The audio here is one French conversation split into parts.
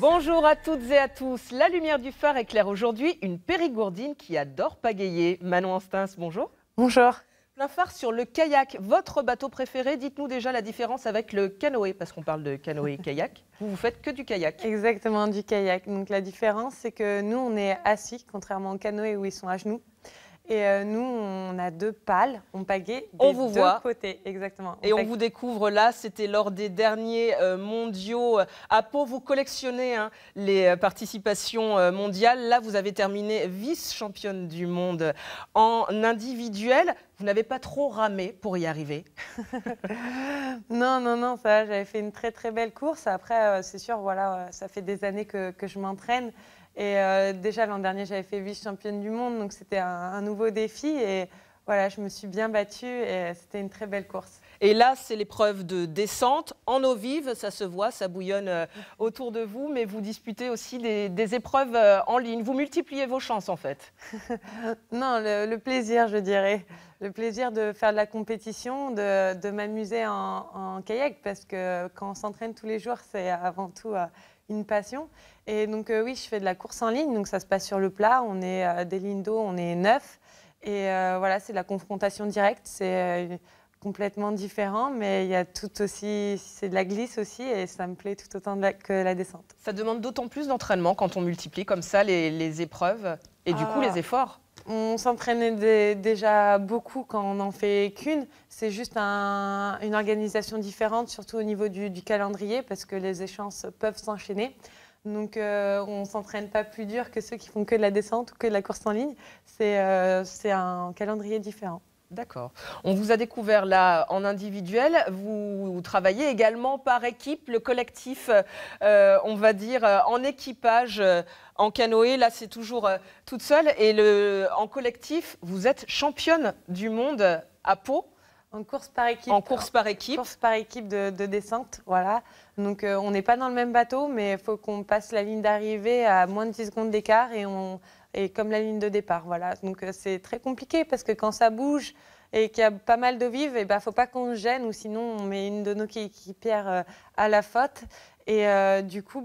Bonjour à toutes et à tous. La lumière du phare éclaire aujourd'hui une périgourdine qui adore pagayer. Manon Anstins, bonjour. Bonjour. Plein phare sur le kayak. Votre bateau préféré, dites-nous déjà la différence avec le canoë, parce qu'on parle de canoë-kayak. Vous faites que du kayak. Exactement, du kayak. Donc la différence, c'est que nous, on est assis, contrairement au canoë où ils sont à genoux. Et nous, on a deux pales, on pagaie des deux côtés. Exactement. Et on vous découvre là, c'était lors des derniers mondiaux à Pau. Vous collectionnez les participations mondiales. Là, vous avez terminé vice-championne du monde en individuel. Vous n'avez pas trop ramé pour y arriver? Non, ça va, j'avais fait une très très belle course. Après, c'est sûr, voilà, ça fait des années que je m'entraîne. Et déjà l'an dernier, j'avais fait vice-championne du monde, donc c'était un nouveau défi. Et voilà, je me suis bien battue et c'était une très belle course. Et là, c'est l'épreuve de descente en eau vive, ça se voit, ça bouillonne autour de vous, mais vous disputez aussi des épreuves en ligne. Vous multipliez vos chances en fait. Non, le plaisir, je dirais. Le plaisir de faire de la compétition, de m'amuser en kayak, parce que quand on s'entraîne tous les jours, c'est avant tout une passion. Et donc oui, je fais de la course en ligne, donc ça se passe sur le plat, on est des lignes d'eau, on est 9. Et voilà, c'est de la confrontation directe, c'est complètement différent, mais il y a tout aussi, c'est de la glisse aussi, et ça me plaît tout autant que la descente. Ça demande d'autant plus d'entraînement quand on multiplie comme ça les épreuves et du coup les efforts. On s'entraînait déjà beaucoup quand on n'en fait qu'une. C'est juste une organisation différente, surtout au niveau du calendrier, parce que les échéances peuvent s'enchaîner. Donc on ne s'entraîne pas plus dur que ceux qui font que de la descente ou que de la course en ligne. C'est un calendrier différent. D'accord. On vous a découvert là en individuel. Vous travaillez également par équipe, le collectif, on va dire, en équipage, en canoë. Là, c'est toujours toute seule. Et en collectif, vous êtes championne du monde à Pau. En course par équipe. En course par équipe. Course par équipe de descente, voilà. Donc on n'est pas dans le même bateau, mais il faut qu'on passe la ligne d'arrivée à moins de 10 secondes d'écart et comme la ligne de départ, voilà. Donc c'est très compliqué parce que quand ça bouge et qu'il y a pas mal d'eau vive, il ne faut pas qu'on se gêne ou sinon on met une de nos coéquipières à la faute. Et du coup,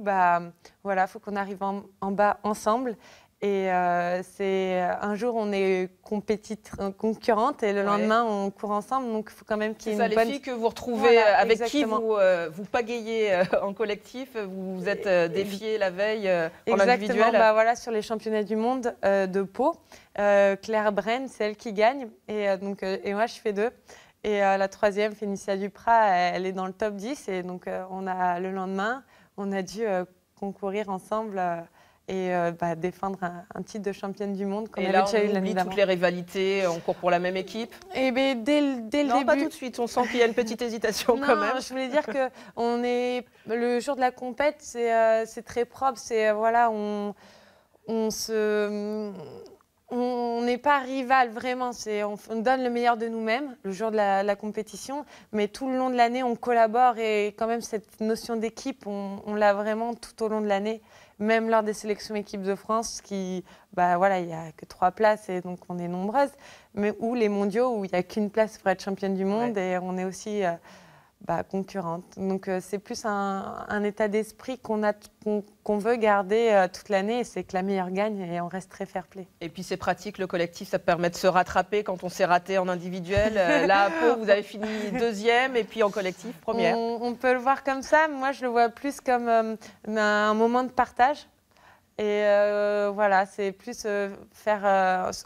voilà, faut qu'on arrive en bas ensemble. Et un jour, on est concurrentes et le lendemain, on court ensemble. Donc, il faut quand même qu'il y ait une bonne... les filles que vous retrouvez, voilà, avec exactement. Qui vous pagayez en collectif, vous vous êtes défiées la veille en individuel. Exactement, voilà, sur les championnats du monde de Pau. Claire Brenne, c'est elle qui gagne. Et moi, je fais 2. Et la troisième, Fénicia Duprat, elle est dans le top 10. Et donc, le lendemain, on a dû concourir ensemble... et défendre un titre de championne du monde qu'on avait déjà eu l'année d'avant. Toutes les rivalités, on court pour la même équipe? Et dès le début... Non, pas tout de suite, on sent qu'il y a une petite hésitation quand même. Je voulais dire que le jour de la compète, c'est très propre, voilà, on n'est pas rival vraiment, on donne le meilleur de nous-mêmes le jour de la compétition, mais tout le long de l'année, on collabore et quand même cette notion d'équipe, on l'a vraiment tout au long de l'année. Même lors des sélections équipes de France, voilà, il n'y a que 3 places et donc on est nombreuses, mais ou les mondiaux où il n'y a qu'une place pour être championne du monde et on est aussi concurrente. Donc c'est plus un état d'esprit qu'on veut garder toute l'année, et c'est que la meilleure gagne et on reste très fair-play. Et puis c'est pratique, le collectif, ça permet de se rattraper quand on s'est raté en individuel. Là, à Pau, vous avez fini 2e et puis en collectif, 1re. On peut le voir comme ça. Moi, je le vois plus comme un moment de partage. Et voilà, c'est plus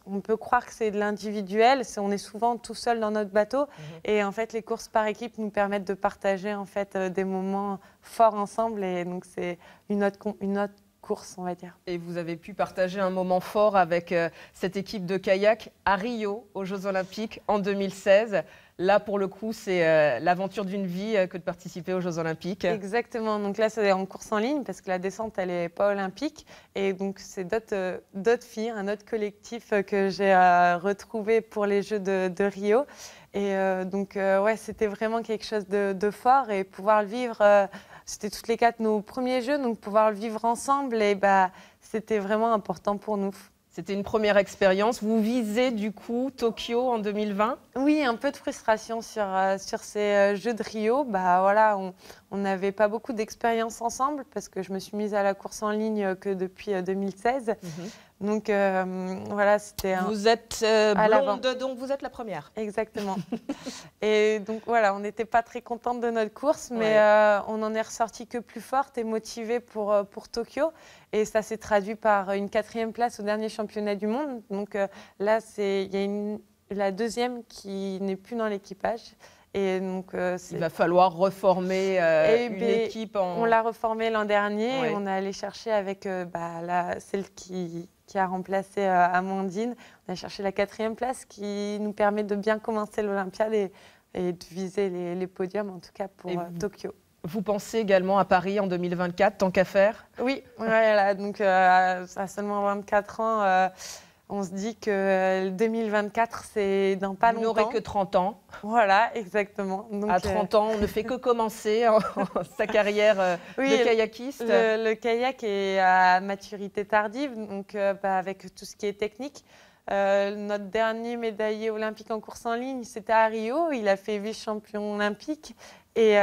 on peut croire que c'est de l'individuel, on est souvent tout seul dans notre bateau. Et en fait, les courses par équipe nous permettent de partager en fait, des moments forts ensemble. Et donc, c'est une autre course, on va dire. Et vous avez pu partager un moment fort avec cette équipe de kayak à Rio, aux Jeux Olympiques en 2016. Là, pour le coup, c'est l'aventure d'une vie que de participer aux Jeux Olympiques. Exactement. Donc là, c'est en course en ligne parce que la descente, elle n'est pas olympique. Et donc, c'est d'autres filles, un autre collectif que j'ai retrouvé pour les Jeux de Rio. Et ouais, c'était vraiment quelque chose de fort et pouvoir le vivre. C'était toutes les 4 nos premiers Jeux, donc pouvoir le vivre ensemble, et c'était vraiment important pour nous. C'était une première expérience. Vous visez du coup Tokyo en 2020? Oui, un peu de frustration sur ces Jeux de Rio. Bah, voilà, on n'avait pas beaucoup d'expérience ensemble parce que je me suis mise à la course en ligne que depuis 2016. Donc voilà, c'était Vous êtes blonde, donc vous êtes la première. Exactement. Et donc voilà, on n'était pas très contente de notre course, mais on en est ressorti que plus forte et motivée pour Tokyo. Et ça s'est traduit par une 4e place au dernier championnat du monde. Donc là, il y a la 2e qui n'est plus dans l'équipage. Et donc, il va falloir reformer une équipe. On l'a reformée l'an dernier et on est allé chercher avec celle qui a remplacé Amandine. On a cherché la 4e place qui nous permet de bien commencer l'Olympiade et de viser les podiums, en tout cas pour Tokyo. Vous pensez également à Paris en 2024, tant qu'à faire? Oui, voilà, donc à seulement 24 ans, on se dit que 2024, c'est dans pas longtemps. Vous n'aurez que 30 ans. Voilà, exactement. Donc, à 30 ans, on ne fait que commencer sa carrière de kayakiste. Le kayak est à maturité tardive, donc avec tout ce qui est technique. Notre dernier médaillé olympique en course en ligne, c'était à Rio. Il a fait vice-champion olympique et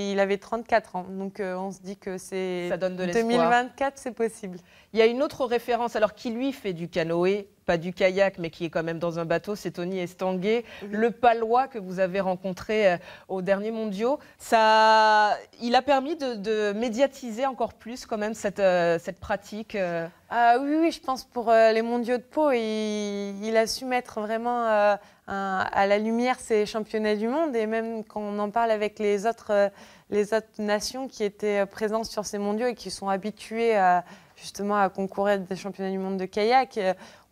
il avait 34 ans. Donc on se dit que c'est 2024, c'est possible. Il y a une autre référence, alors qui lui fait du canoë, pas du kayak, mais qui est quand même dans un bateau, c'est Tony Estanguet, le Palois que vous avez rencontré aux derniers mondiaux. Il a permis de médiatiser encore plus quand même cette pratique. Oui, je pense pour les mondiaux de Pau, il a su mettre vraiment à la lumière ces championnats du monde. Et même quand on en parle avec les autres nations qui étaient présentes sur ces mondiaux et qui sont habituées justement à concourir à des championnats du monde de kayak,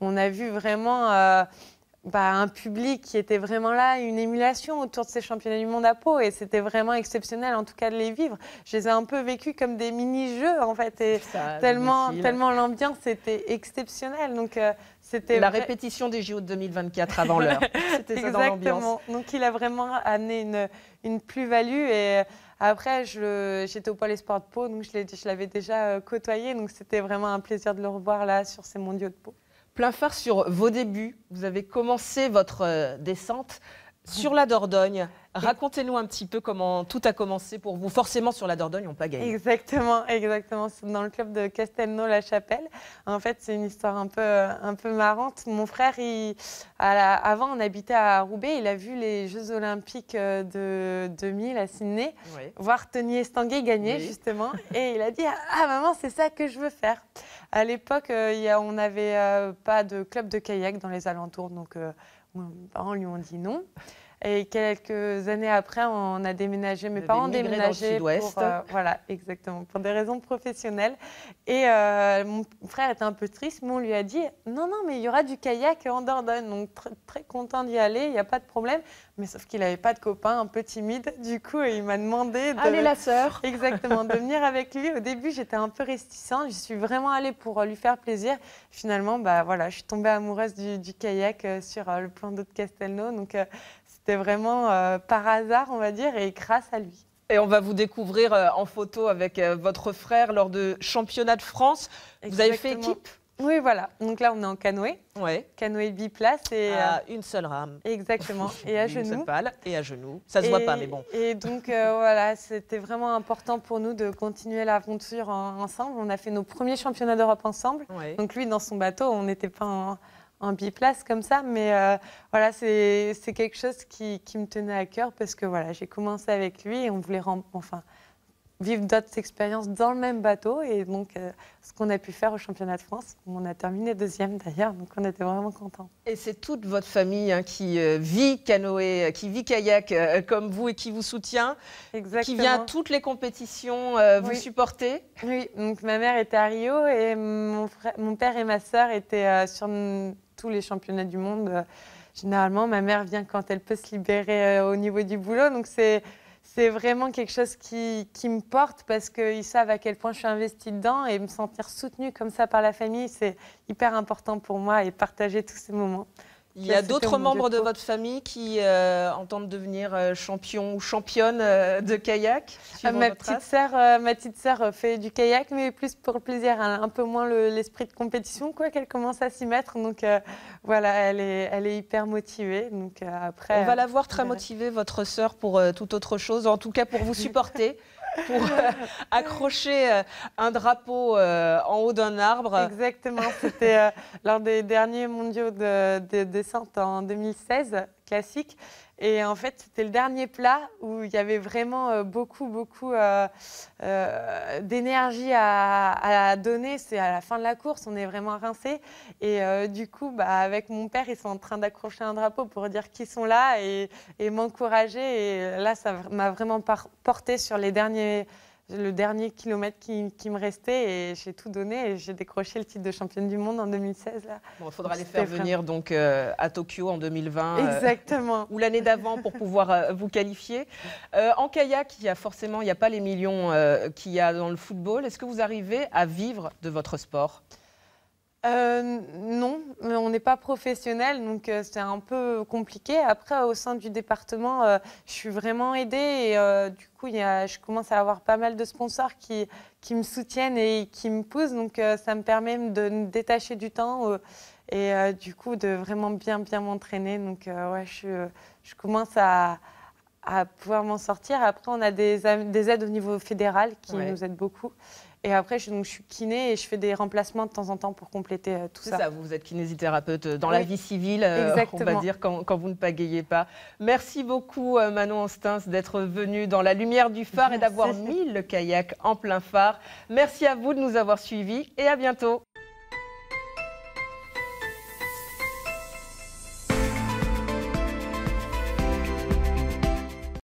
on a vu vraiment un public qui était vraiment là, une émulation autour de ces championnats du monde à Pau, et c'était vraiment exceptionnel en tout cas de les vivre. Je les ai un peu vécus comme des mini-jeux en fait, et tellement l'ambiance était exceptionnelle. Donc c'était la répétition des JO de 2024 avant l'heure. C'était ça dans l'ambiance. Donc il a vraiment amené une plus-value. Et après, j'étais au Pôle Espoir de Pau, donc je l'avais déjà côtoyé, donc c'était vraiment un plaisir de le revoir là sur ces mondiaux de Pau. Plein phare sur vos débuts. Vous avez commencé votre descente sur la Dordogne. Racontez-nous un petit peu comment tout a commencé pour vous. Forcément, sur la Dordogne, on pagaille. Exactement. C'est dans le club de Castelnau-la-Chapelle. En fait, c'est une histoire un peu marrante. Mon frère, avant, on habitait à Roubaix. Il a vu les Jeux Olympiques de 2000 à Sydney, voir Tony Estanguet gagner, justement. Et il a dit « Ah, maman, c'est ça que je veux faire ». À l'époque, on n'avait pas de club de kayak dans les alentours. Donc, mes parents lui ont dit non. Et quelques années après, on a déménagé. Mes parents ont déménagé voilà, exactement, pour des raisons professionnelles. Et mon frère était un peu triste, mais on lui a dit non, mais il y aura du kayak en Dordogne. Donc très content d'y aller, il n'y a pas de problème. Mais sauf qu'il n'avait pas de copain, un peu timide. Du coup, il m'a demandé allez la sœur. Exactement, de venir avec lui. Au début, j'étais un peu réticente. Je suis vraiment allée pour lui faire plaisir. Finalement, voilà, je suis tombée amoureuse du kayak sur le plan d'eau de Castelnau. Donc c'était vraiment par hasard, on va dire, et grâce à lui. Et on va vous découvrir en photo avec votre frère lors de championnat de France. Exactement. Vous avez fait équipe? Oui, voilà. Donc là, on est en canoë. Canoë biplace. Et une seule rame. Exactement. Et à genoux. Une seule pale et à genoux. Ça se voit pas, mais bon. Et donc, voilà, c'était vraiment important pour nous de continuer l'aventure ensemble. On a fait nos premiers championnats d'Europe ensemble. Donc lui, dans son bateau, on n'était pas en biplace comme ça, mais voilà, c'est quelque chose qui me tenait à cœur parce que voilà, j'ai commencé avec lui et on voulait vivre d'autres expériences dans le même bateau, et donc ce qu'on a pu faire au championnat de France, on a terminé 2e d'ailleurs, donc on était vraiment contents. Et c'est toute votre famille qui vit canoë, qui vit kayak comme vous et qui vous soutient, qui vient à toutes les compétitions vous supporter? Oui, donc ma mère était à Rio et mon père et ma sœur étaient sur tous les championnats du monde. Généralement, ma mère vient quand elle peut se libérer au niveau du boulot, donc c'est vraiment quelque chose qui me porte parce qu'ils savent à quel point je suis investie dedans, et me sentir soutenue comme ça par la famille, c'est hyper important pour moi, et partager tous ces moments. Il y a d'autres membres de votre famille qui entendent devenir champion ou championne de kayak? Ma petite sœur fait du kayak, mais plus pour le plaisir. Elle a un peu moins l'esprit de compétition, quoi, qu'elle commence à s'y mettre. Donc voilà, elle est hyper motivée. Donc, après, on va la voir très motivée, votre sœur, pour toute autre chose, en tout cas pour vous supporter. Pour accrocher un drapeau en haut d'un arbre. Exactement, c'était lors des derniers mondiaux de descente en 2016, classique. Et en fait, c'était le dernier plat où il y avait vraiment beaucoup d'énergie à donner. C'est à la fin de la course, on est vraiment rincé. Et du coup, avec mon père, ils sont en train d'accrocher un drapeau pour dire qu'ils sont là et m'encourager. Et là, ça m'a vraiment porté sur le dernier kilomètre qui me restait, et j'ai tout donné et j'ai décroché le titre de championne du monde en 2016. Là. Bon, il faudra les faire venir donc, à Tokyo en 2020. Exactement. Ou l'année d'avant pour pouvoir vous qualifier. En kayak, il n'y a pas les millions qu'il y a dans le football. Est-ce que vous arrivez à vivre de votre sport? Non, on n'est pas professionnel, donc c'est un peu compliqué. Après, au sein du département, je suis vraiment aidée et du coup, je commence à avoir pas mal de sponsors qui me soutiennent et qui me poussent. Donc, ça me permet de me détacher du temps et du coup, de vraiment bien m'entraîner. Donc, ouais, je commence à pouvoir m'en sortir. Après, on a des aides au niveau fédéral qui nous aident beaucoup. Et après, je suis kiné et je fais des remplacements de temps en temps pour compléter tout ça. C'est ça, vous êtes kinésithérapeute dans la vie civile, on va dire, quand vous ne pagayez pas. Merci beaucoup Manon Anstins d'être venue dans la lumière du phare et d'avoir mis le kayak en plein phare. Merci à vous de nous avoir suivis et à bientôt.